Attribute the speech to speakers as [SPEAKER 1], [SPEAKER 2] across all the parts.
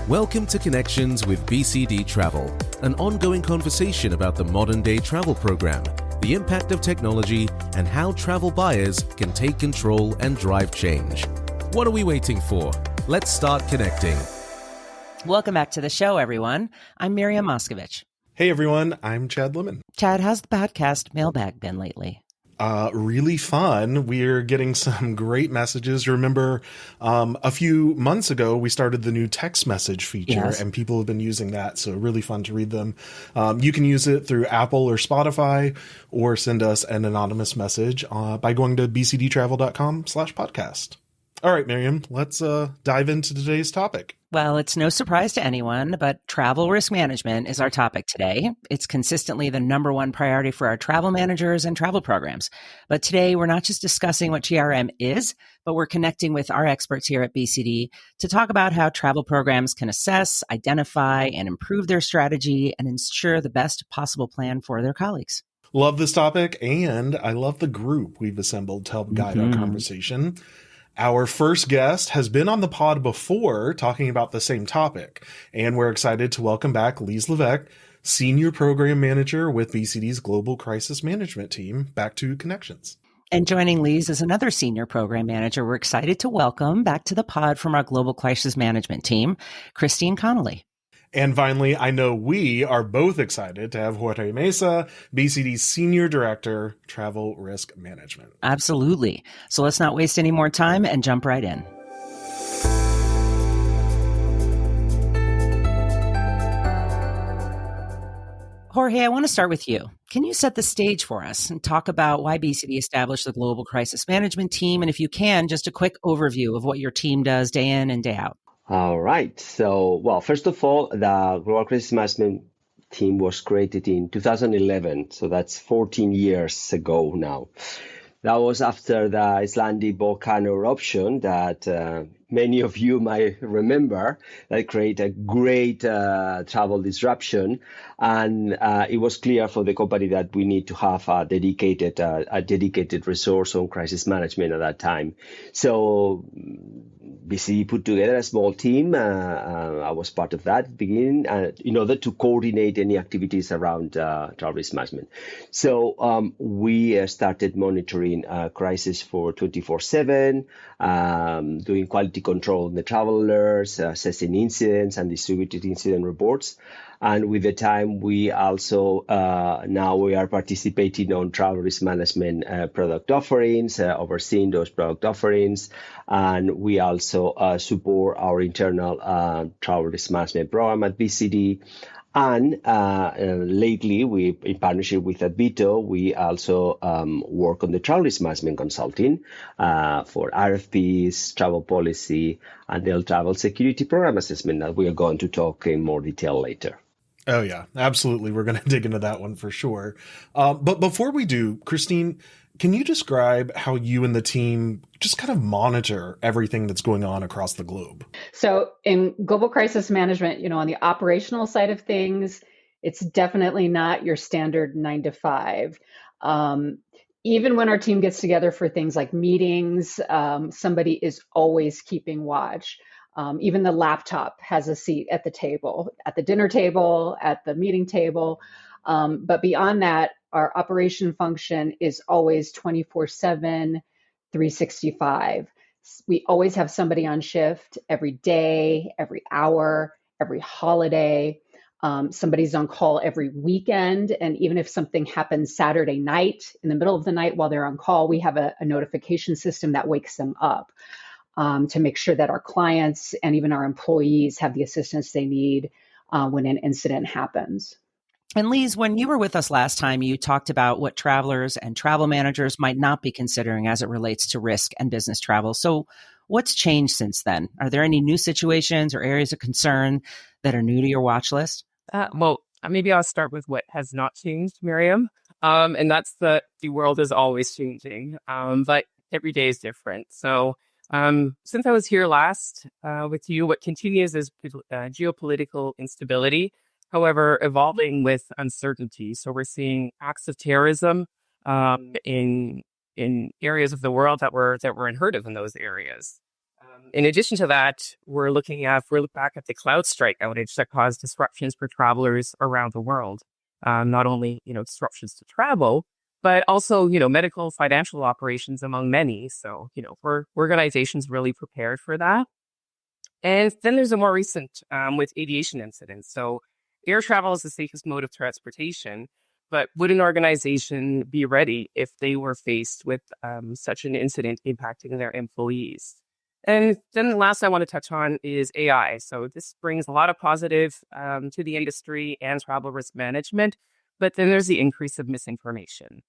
[SPEAKER 1] Welcome to Connections with BCD Travel, an ongoing conversation about the modern-day travel program, the impact of technology, and how travel buyers can take control and drive change. What are we waiting for? Let's start connecting.
[SPEAKER 2] Welcome back to the show, everyone. I'm Miriam Moscovich.
[SPEAKER 3] Hey, everyone. I'm Chad Lemon.
[SPEAKER 2] Chad, how's the podcast mailbag been lately?
[SPEAKER 3] Really fun. We're getting some great messages. Remember, a few months ago, we started the new text message feature, and people have been using that. So really fun to read them. You can use it through Apple or Spotify, or send us an anonymous message by going to bcdtravel.com/podcast. All right, Miriam, let's dive into today's topic.
[SPEAKER 2] Well, it's no surprise to anyone, but travel risk management is our topic today. It's consistently the number one priority for our travel managers and travel programs. But today, we're not just discussing what GRM is, but we're connecting with our experts here at BCD to talk about how travel programs can assess, identify, and improve their strategy and ensure the best possible plan for their colleagues.
[SPEAKER 3] Love this topic, and I love the group we've assembled to help guide our conversation. Our first guest has been on the pod before talking about the same topic, and we're excited to welcome back Lise Levesque, Senior Program Manager with BCD's Global Crisis Management team, back to Connections.
[SPEAKER 2] And joining Lise is another Senior Program Manager we're excited to welcome back to the pod from our Global Crisis Management team, Christine Connolly.
[SPEAKER 3] And finally, I know we are both excited to have Jorge Mesa, BCD's Senior Director, Travel Risk Management.
[SPEAKER 2] Absolutely. So let's not waste any more time and jump right in. Jorge, I want to start with you. Can you set the stage for us and talk about why BCD established the Global Crisis Management team? And if you can, just a quick overview of what your team does day in and day out.
[SPEAKER 4] All right. So, well, first of all, the Global Crisis Management team was created in 2011. So that's 14 years ago now. That was after the Icelandic volcano eruption that many of you might remember, that created a great travel disruption. And it was clear for the company that we need to have a dedicated resource on crisis management at that time. So BCD put together a small team. I was part of that at the beginning in order to coordinate any activities around travel risk management. So we started monitoring crisis for 24/7, doing quality control on the travel alerts, assessing incidents and distributed incident reports. And with the time, we also now we are participating on travel risk management product offerings, overseeing those product offerings. And we also support our internal travel risk management program at BCD. And lately, in partnership with Advito, we also work on the travel risk management consulting for RFPs, travel policy, and the travel security program assessment that we are going to talk in more detail later.
[SPEAKER 3] Oh, yeah, absolutely. We're going to dig into that one for sure. But before we do, Christine, can you describe how you and the team just kind of monitor everything that's going on across the globe?
[SPEAKER 5] So in global crisis management, on the operational side of things, it's definitely not your standard 9 to 5. Even when our team gets together for things like meetings, somebody is always keeping watch. Even the laptop has a seat at the table, at the dinner table, at the meeting table. But beyond that, our operation function is always 24/7, 365. We always have somebody on shift every day, every hour, every holiday. Somebody's on call every weekend. And even if something happens Saturday night, in the middle of the night while they're on call, we have a notification system that wakes them up. To make sure that our clients and even our employees have the assistance they need when an incident happens.
[SPEAKER 2] And Lise, when you were with us last time, you talked about what travelers and travel managers might not be considering as it relates to risk and business travel. So what's changed since then? Are there any new situations or areas of concern that are new to your watch list?
[SPEAKER 6] Well, maybe I'll start with what has not changed, Miriam. And that's that the world is always changing, but every day is different. So since I was here last with you, what continues is geopolitical instability, however, evolving with uncertainty. So we're seeing acts of terrorism in areas of the world that were unheard of in those areas. In addition to that, if we look back at the CloudStrike outage that caused disruptions for travelers around the world. Not only, disruptions to travel, but also, medical, financial operations among many. So, for organizations really prepared for that. And then there's a more recent with aviation incidents. So air travel is the safest mode of transportation, but would an organization be ready if they were faced with such an incident impacting their employees? And then the last I want to touch on is AI. So this brings a lot of positive to the industry and travel risk management, but then there's the increase of misinformation.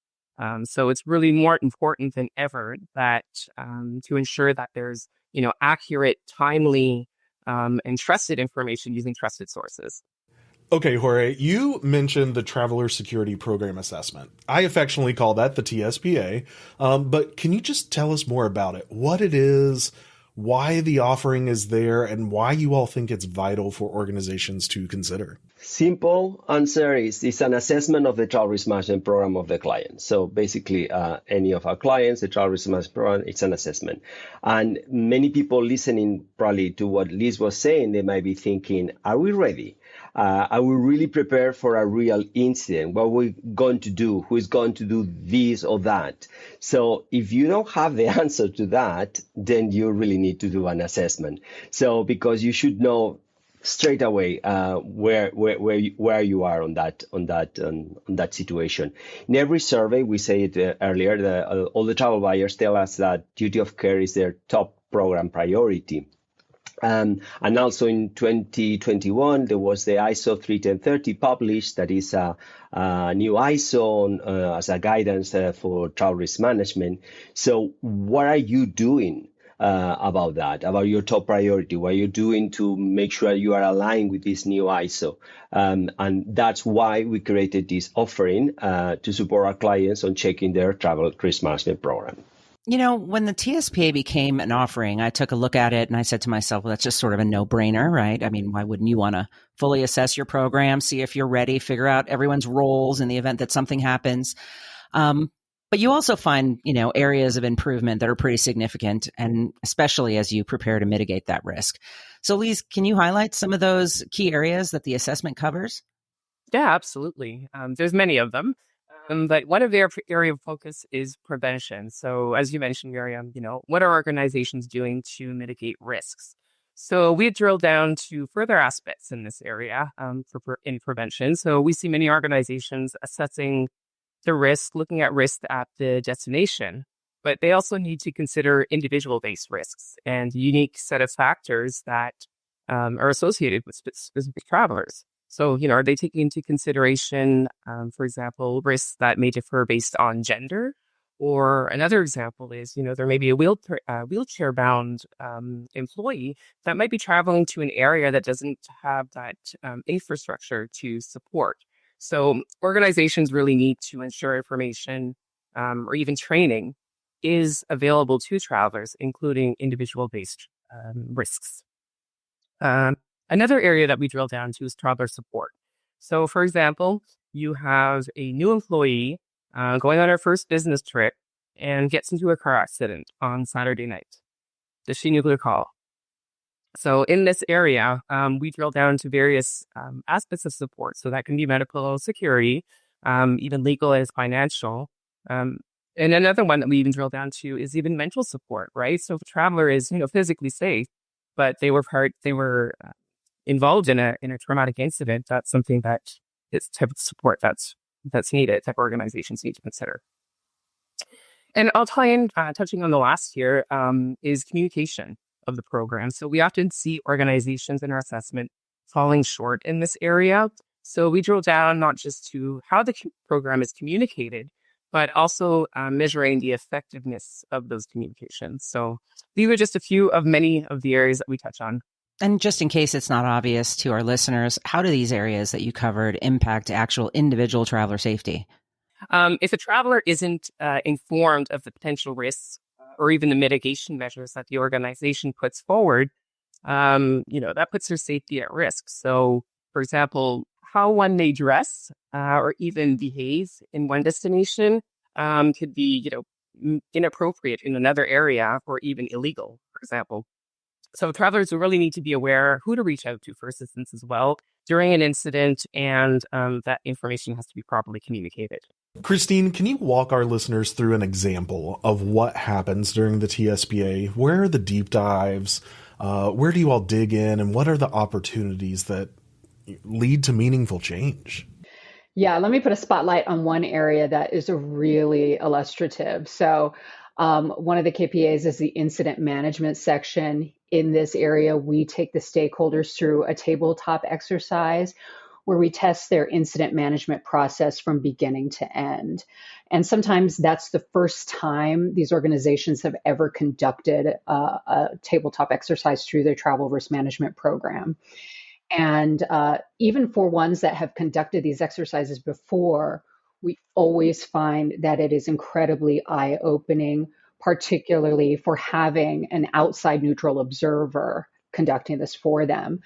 [SPEAKER 6] So it's really more important than ever that to ensure that there's accurate, timely, and trusted information using trusted sources.
[SPEAKER 3] Okay, Jorge, you mentioned the Traveler Security Program Assessment. I affectionately call that the TSPA, but can you just tell us more about it? What it is, why the offering is there, and why you all think it's vital for organizations to consider?
[SPEAKER 4] Simple answer is it's an assessment of the travel risk management program of the client. So basically, any of our clients, the travel risk management program, it's an assessment. And many people listening probably to what Liz was saying, they might be thinking, are we ready? Are we really prepared for a real incident? What are we going to do? Who is going to do this or that? So if you don't have the answer to that, then you really need to do an assessment. So because you should know straight away where you are on that situation. In every survey, we say it earlier, all the travel buyers tell us that duty of care is their top program priority. And also in 2021, there was the ISO 31030 published, that is a new ISO as a guidance for travel risk management. So what are you doing about that, about your top priority? What are you doing to make sure you are aligned with this new ISO? And that's why we created this offering to support our clients on checking their travel risk management program.
[SPEAKER 2] When the TSPA became an offering, I took a look at it and I said to myself, well, that's just sort of a no-brainer, right? I mean, why wouldn't you want to fully assess your program, see if you're ready, figure out everyone's roles in the event that something happens? But you also find, areas of improvement that are pretty significant, and especially as you prepare to mitigate that risk. So, Lise, can you highlight some of those key areas that the assessment covers?
[SPEAKER 6] Yeah, absolutely. There's many of them. But one of their area of focus is prevention. So as you mentioned, Miriam, what are organizations doing to mitigate risks? So we drill down to further aspects in this area in prevention. So we see many organizations assessing the risk, looking at risk at the destination, but they also need to consider individual-based risks and unique set of factors that are associated with specific travelers. So, are they taking into consideration, for example, risks that may differ based on gender? Or another example is, there may be a wheelchair-bound employee that might be traveling to an area that doesn't have that infrastructure to support. So organizations really need to ensure information or even training is available to travelers, including individual-based risks. Another area that we drill down to is traveler support. So, for example, you have a new employee going on her first business trip and gets into a car accident on Saturday night. Does she nuclear call? So in this area, we drill down to various aspects of support. So that can be medical security, even legal as financial. And another one that we even drill down to is even mental support, right? So if a traveler is, physically safe, but they were involved in a traumatic incident, that's something that is type of support that's needed, that organizations need to consider. And I'll tie in, touching on the last here, is communication of the program. So we often see organizations in our assessment falling short in this area. So we drill down not just to how the program is communicated, but also measuring the effectiveness of those communications. So these are just a few of many of the areas that we touch on.
[SPEAKER 2] And just in case it's not obvious to our listeners, how do these areas that you covered impact actual individual traveler safety?
[SPEAKER 6] If a traveler isn't informed of the potential risks or even the mitigation measures that the organization puts forward, that puts their safety at risk. So, for example, how one may dress or even behave in one destination could be, inappropriate in another area or even illegal, for example. So travelers really need to be aware who to reach out to for assistance as well during an incident, and that information has to be properly communicated.
[SPEAKER 3] Christine, can you walk our listeners through an example of what happens during the TSPA? Where are the deep dives? Where do you all dig in? And what are the opportunities that lead to meaningful change?
[SPEAKER 5] Yeah, let me put a spotlight on one area that is really illustrative. So one of the KPAs is the incident management section. In this area, we take the stakeholders through a tabletop exercise where we test their incident management process from beginning to end. And sometimes that's the first time these organizations have ever conducted a tabletop exercise through their travel risk management program. And even for ones that have conducted these exercises before, we always find that it is incredibly eye-opening, particularly for having an outside neutral observer conducting this for them.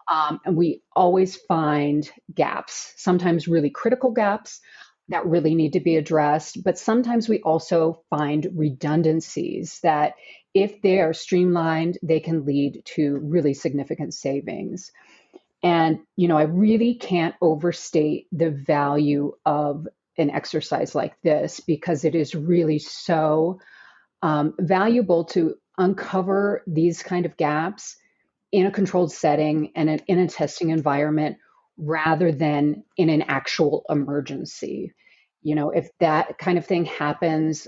[SPEAKER 5] And we always find gaps, sometimes really critical gaps that really need to be addressed. But sometimes we also find redundancies that, if they are streamlined, they can lead to really significant savings. And, I really can't overstate the value of an exercise like this, because it is really so valuable to uncover these kind of gaps in a controlled setting and in a testing environment rather than in an actual emergency. If that kind of thing happens,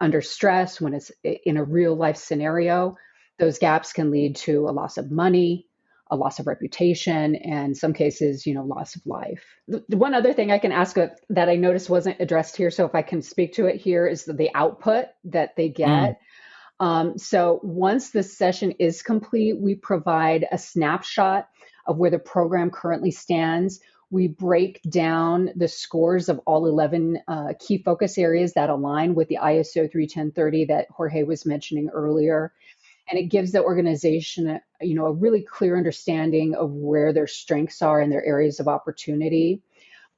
[SPEAKER 5] under stress, when it's in a real life scenario, those gaps can lead to a loss of money, a loss of reputation, and in some cases, loss of life. The one other thing I can ask that I noticed wasn't addressed here, so if I can speak to it here, is the output that they get. So once the session is complete, we provide a snapshot of where the program currently stands. We break down the scores of all 11 key focus areas that align with the ISO 31030 that Jorge was mentioning earlier. And it gives the organization a really clear understanding of where their strengths are and their areas of opportunity.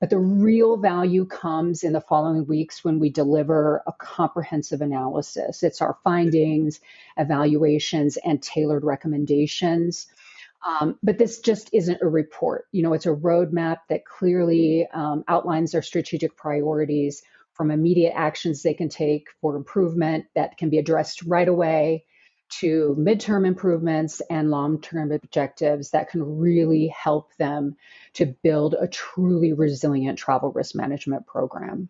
[SPEAKER 5] But the real value comes in the following weeks when we deliver a comprehensive analysis. It's our findings, evaluations, and tailored recommendations. But this just isn't a report. It's a roadmap that clearly outlines their strategic priorities, from immediate actions they can take for improvement that can be addressed right away, to midterm improvements and long-term objectives that can really help them to build a truly resilient travel risk management program.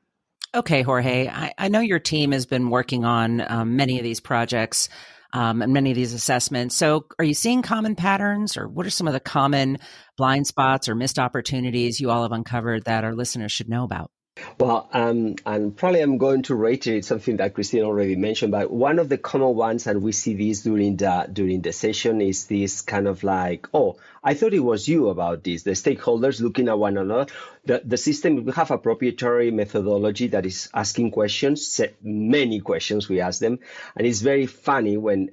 [SPEAKER 2] Okay, Jorge, I know your team has been working on many of these projects and many of these assessments. So are you seeing common patterns, or what are some of the common blind spots or missed opportunities you all have uncovered that our listeners should know about?
[SPEAKER 4] Well, and probably I'm going to reiterate something that Christine already mentioned, but one of the common ones, and we see this during the session, is this kind of like, oh, I thought it was you about this. The stakeholders looking at one another. The system, we have a proprietary methodology that is asking questions, many questions we ask them, and it's very funny when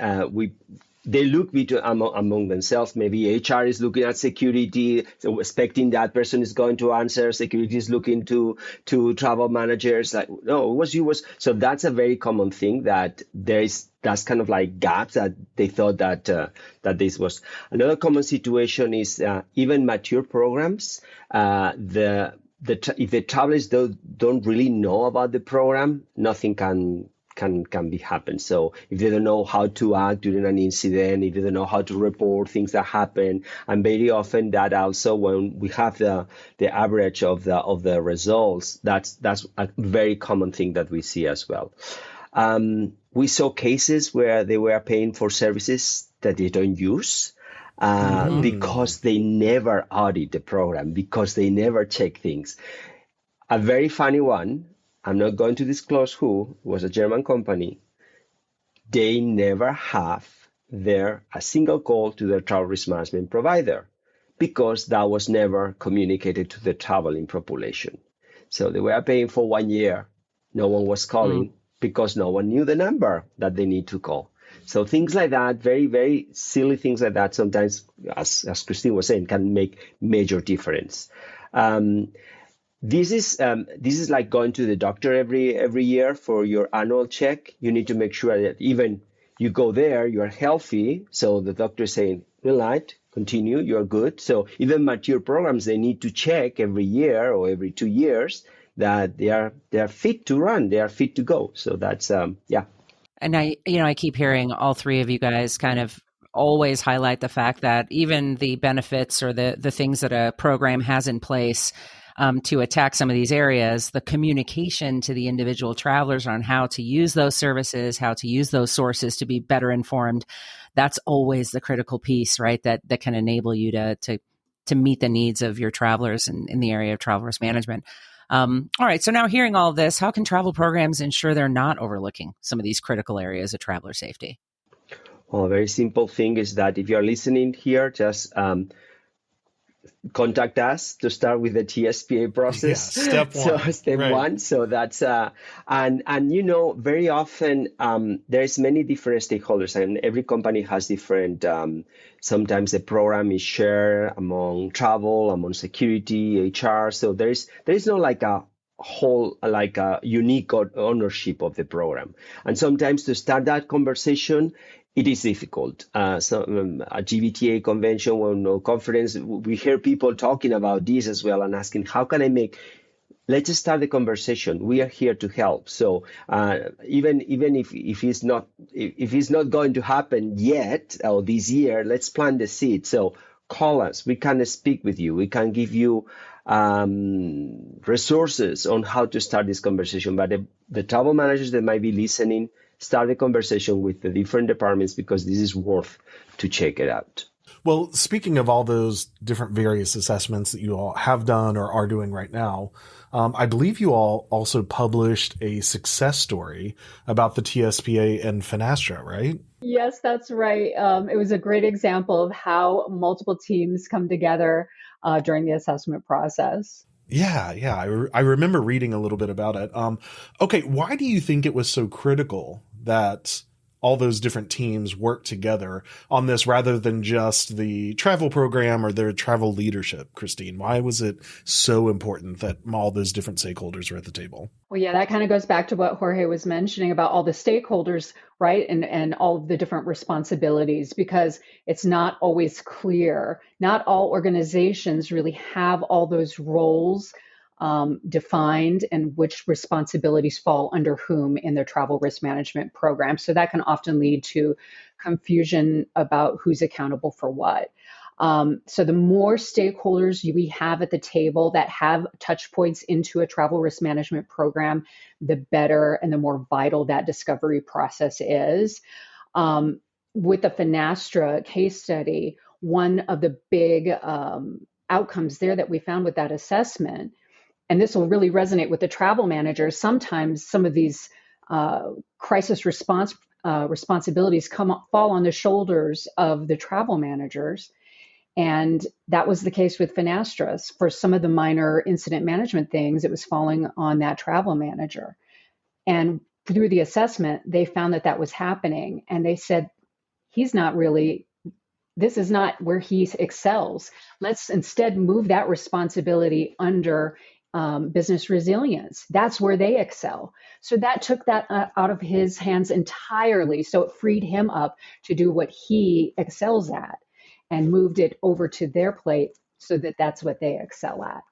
[SPEAKER 4] they look among themselves. Maybe HR is looking at security, so expecting that person is going to answer. Security is looking to travel managers. Like, no, it was you. So that's a very common thing, that that's kind of like gaps that they thought that this was. Another common situation is even mature programs. If the travelers don't really know about the program, nothing can be happen. So if they don't know how to act during an incident, if they don't know how to report things that happen, and very often that also, when we have the average of the results, that's a very common thing that we see as well. We saw cases where they were paying for services that they don't use. Because they never audit the program, because they never check things. A very funny one, I'm not going to disclose who, was a German company. They never have a single call to their travel risk management provider, because that was never communicated to the traveling population. So they were paying for 1 year. No one was calling because no one knew the number that they need to call. So things like that, very, very silly things like that, sometimes, as Christine was saying, can make major difference. This is like going to the doctor every year for your annual check. You need to make sure that even you go there, you are healthy. So the doctor is saying, relax, continue, you're good. So even mature programs, they need to check every year or every 2 years that they are fit to run, they are fit to go. So that's yeah.
[SPEAKER 2] And I keep hearing all three of you guys kind of always highlight the fact that even the benefits or the things that a program has in place to attack some of these areas, the communication to the individual travelers on how to use those services, how to use those sources to be better informed, that's always the critical piece, right? That can enable you to meet the needs of your travelers in the area of travel risk management. All right. So now hearing all of this, how can travel programs ensure they're not overlooking some of these critical areas of traveler safety?
[SPEAKER 4] Well, a very simple thing is that if you're listening here, just contact us to start with the TSPA process.
[SPEAKER 3] Yeah, step one.
[SPEAKER 4] So step
[SPEAKER 3] right.
[SPEAKER 4] one. So that's and very often there's many different stakeholders, and every company has different. Sometimes the program is shared among travel, among security, HR. So there is no like a whole like a unique ownership of the program. And sometimes to start that conversation, it is difficult. A GBTA convention or conference, we hear people talking about this as well and asking, how can I make? Let's start the conversation. We are here to help. So even if it's not going to happen yet or this year, let's plant the seed. So call us. We can speak with you. We can give you resources on how to start this conversation. But the travel managers that might be listening, start the conversation with the different departments because this is worth to check it out.
[SPEAKER 3] Well, speaking of all those different various assessments that you all have done or are doing right now, I believe you all also published a success story about the TSPA and Finastra, right?
[SPEAKER 5] Yes, that's right. It was a great example of how multiple teams come together during the assessment process.
[SPEAKER 3] Yeah. I remember reading a little bit about it. Okay, why do you think it was so critical that all those different teams work together on this rather than just the travel program or their travel leadership, Christine? Why was it so important that all those different stakeholders were at the table?
[SPEAKER 5] Well, yeah, that kind of goes back to what Jorge was mentioning about all the stakeholders, right? And all of the different responsibilities, because it's not always clear. Not all organizations really have all those roles defined and which responsibilities fall under whom in their travel risk management program. So that can often lead to confusion about who's accountable for what. So the more stakeholders we have at the table that have touch points into a travel risk management program, the better and the more vital that discovery process is. With the Finastra case study, one of the big outcomes there that we found with that assessment, and this will really resonate with the travel managers, sometimes some of these crisis response responsibilities fall on the shoulders of the travel managers. And that was the case with Finastra. For some of the minor incident management things, it was falling on that travel manager. And through the assessment, they found that was happening. And they said, this is not where he excels. Let's instead move that responsibility under business resilience. That's where they excel. So that took that out of his hands entirely. So it freed him up to do what he excels at and moved it over to their plate so that's what they excel at.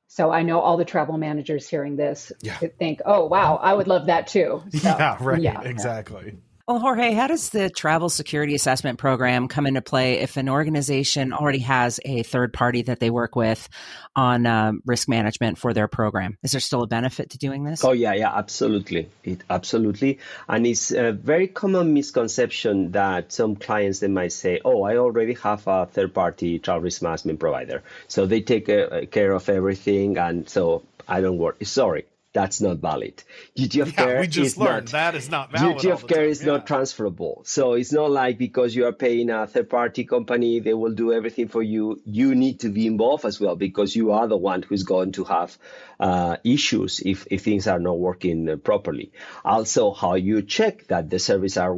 [SPEAKER 5] So I know all the travel managers hearing this think, oh, wow, I would love that too. So,
[SPEAKER 3] yeah, right. Exactly.
[SPEAKER 2] Well, Jorge, how does the travel security assessment program come into play if an organization already has a third party that they work with on risk management for their program? Is there still a benefit to doing this?
[SPEAKER 4] Oh, yeah, absolutely. Absolutely. And it's a very common misconception that some clients, they might say, oh, I already have a third party travel risk management provider. So they take care of everything. And so I don't worry. Sorry. That's not valid. Duty of care
[SPEAKER 3] we just learned that is not valid.
[SPEAKER 4] Duty of care is not transferable. So it's not like because you are paying a third-party company, they will do everything for you. You need to be involved as well because you are the one who's going to have issues if things are not working properly. Also, how you check that the service are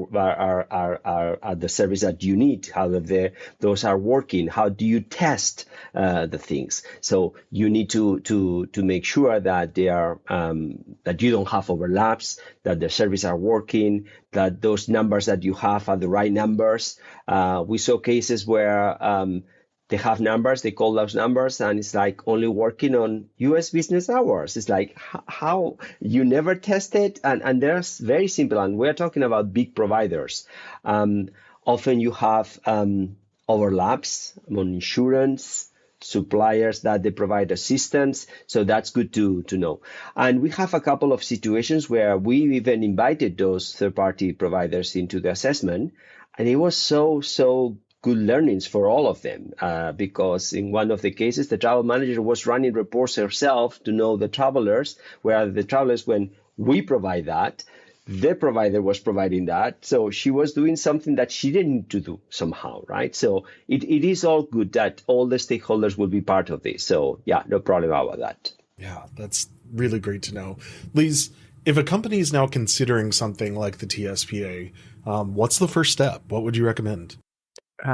[SPEAKER 4] the service that you need, how those are working. How do you test the things? So you need to make sure that they are that you don't have overlaps, that the services are working, that those numbers that you have are the right numbers. We saw cases where they have numbers, they call those numbers, and it's like only working on US business hours. It's like, how you never test it? And there's very simple, and we're talking about big providers. Often you have overlaps on insurance, suppliers that they provide assistance. So that's good to know. And we have a couple of situations where we even invited those third-party providers into the assessment. And it was so good learnings for all of them, because in one of the cases, the travel manager was running reports herself to know the travelers, where the travelers, when we provide that, the provider was providing that. So she was doing something that she didn't need to do somehow, right? So it is all good that all the stakeholders will be part of this. So yeah, no problem about that.
[SPEAKER 3] Yeah, that's really great to know. Lise, if a company is now considering something like the TSPA, what's the first step? What would you recommend?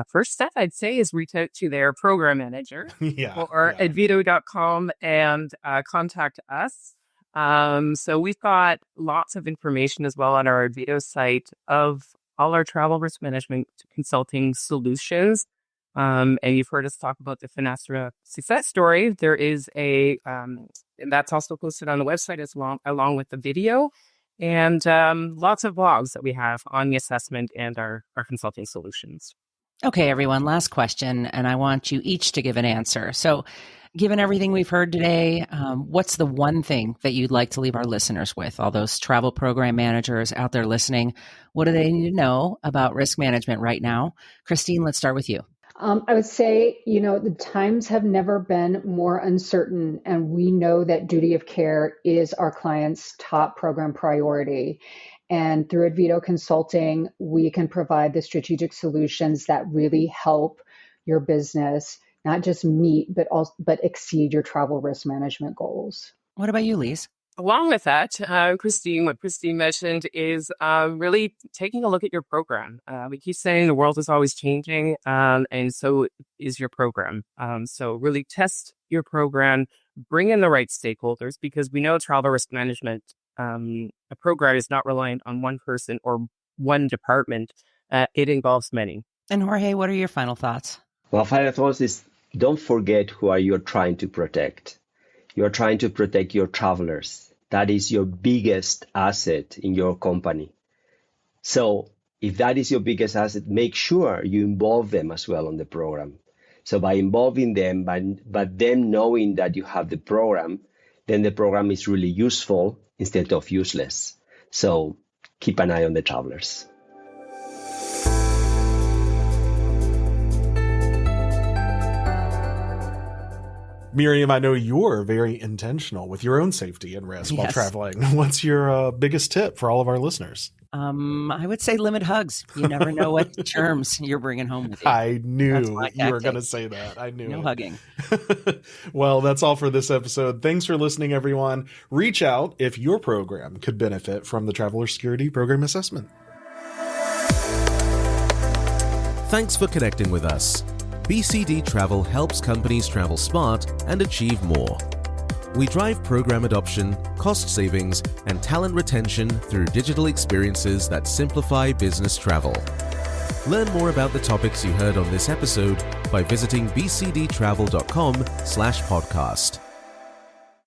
[SPEAKER 6] First step, I'd say, is reach out to their program manager or advito.com and contact us. So we've got lots of information as well on our Advito site of all our travel risk management consulting solutions. And you've heard us talk about the Finastra success story. There is and that's also posted on the website along with the video, and lots of blogs that we have on the assessment and our consulting solutions.
[SPEAKER 2] Okay, everyone, last question, and I want you each to give an answer. So given everything we've heard today, what's the one thing that you'd like to leave our listeners with? All those travel program managers out there listening, what do they need to know about risk management right now? Christine, let's start with you.
[SPEAKER 5] I would say, the times have never been more uncertain, and we know that duty of care is our client's top program priority. And through Advito Consulting, we can provide the strategic solutions that really help your business not just meet, but exceed your travel risk management goals.
[SPEAKER 2] What about you, Lise?
[SPEAKER 6] Along with that, what Christine mentioned is really taking a look at your program. We keep saying the world is always changing, and so is your program. So really test your program, bring in the right stakeholders, because we know travel risk management, a program is not reliant on one person or one department. It involves many.
[SPEAKER 2] And Jorge, what are your final thoughts?
[SPEAKER 4] Well, final thoughts is, don't forget who are you trying to protect. You're trying to protect your travelers. That is your biggest asset in your company. So if that is your biggest asset, make sure you involve them as well on the program. So by involving them, but them knowing that you have the program, then the program is really useful instead of useless. So keep an eye on the travelers.
[SPEAKER 3] Miriam, I know you're very intentional with your own safety and risk while traveling. What's your biggest tip for all of our listeners?
[SPEAKER 2] I would say limit hugs. You never know what germs you're bringing home with you.
[SPEAKER 3] I knew you were going to say that. I knew
[SPEAKER 2] No hugging.
[SPEAKER 3] Well, that's all for this episode. Thanks for listening, everyone. Reach out if your program could benefit from the Traveler Security Program Assessment.
[SPEAKER 1] Thanks for connecting with us. BCD Travel helps companies travel smart and achieve more. We drive program adoption, cost savings, and talent retention through digital experiences that simplify business travel. Learn more about the topics you heard on this episode by visiting bcdtravel.com/podcast.